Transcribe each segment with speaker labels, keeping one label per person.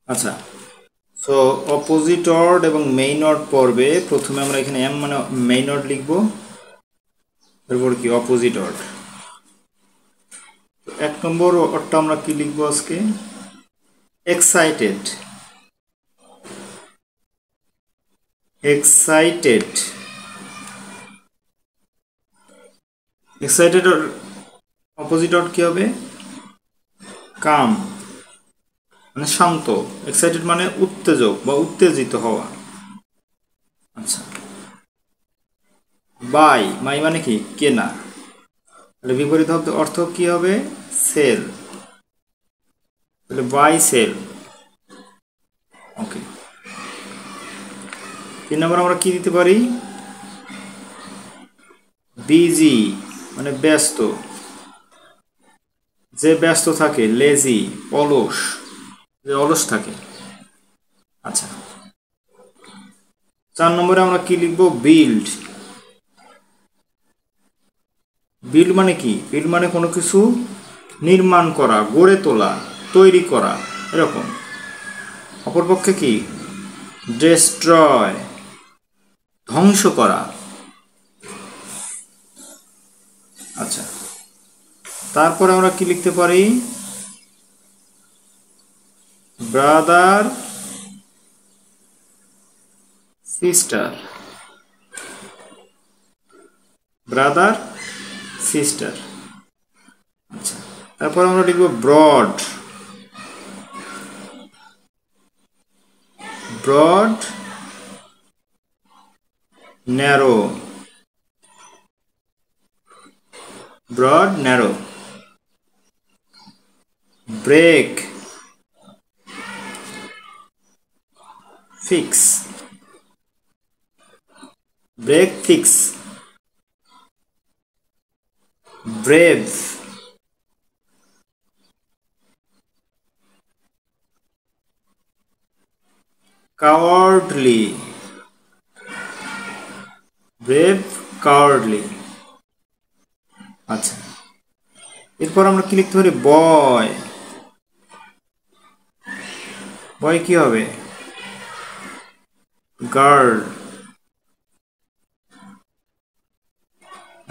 Speaker 1: আচ্ছা, so opposite word এবং main word পড়বে। প্রথমে আমরা এখানে এম মানে মেইন অর্ড লিখবো, এরপর কি অপোজিট অর্ড। এক নম্বর অর্ডটা আমরা কি লিখবো আজকে? Excited. Excited excited opposite word কি হবে? কাম, মানে শান্ত। এক্সাইটেড মানে উত্তেজক বা উত্তেজিত হওয়া। আচ্ছা, বাই মাই মানে কি? কেনা। তাহলে বিপরীত অর্থ কি হবে? সেল। তাহলে বাই সেল। ওকে। 3 নম্বর আমরা কি দিতে পারি? বিজি মানে ব্যস্ত। যে ব্যস্ত থাকে, লেজি অলস, যে অলস থাকে। আচ্ছা, 4 নম্বরে আমরা কি লিখবো? বিল্ড। বিল্ড মানে কি? বিল্ড মানে কোনো কিছু নির্মাণ করা, গড়ে তোলা, তৈরি করা, এরকম। অপরপক্ষে কি? ডেস্ট্রয়, ধ্বংস করা। আচ্ছা, তারপরে আমরা কি লিখতে পারি? Brother sister. Brother sister. আচ্ছা, তারপর আমরা লিখবো broad. Broad narrow. Broad narrow. Break fix. Break fix. Brave. Cowardly. Brave cowardly. আচ্ছা, এরপর আমরা কি লিখতে পারি? বয়। বয় কি হবে? গার্ল।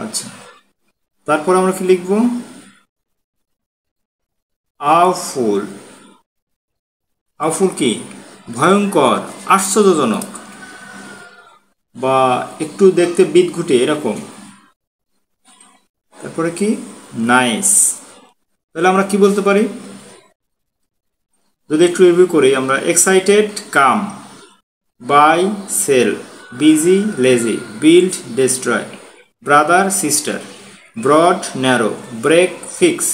Speaker 1: আচ্ছা, তারপর আমরা কি লিখবো? আউফুল। আউফুল কি? ভয়ঙ্কর, আশ্চর্যজনক, বা একটু দেখতে বিদঘুটে এরকম। তারপরে কি? নাইস। তাহলে আমরা কি বলতে পারি? যদি একটু রিভিউ করি, আমরা excited calm, buy sell, busy lazy, build destroy, brother sister, broad narrow, break fix,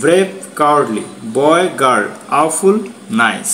Speaker 1: brave cowardly, boy girl, awful nice.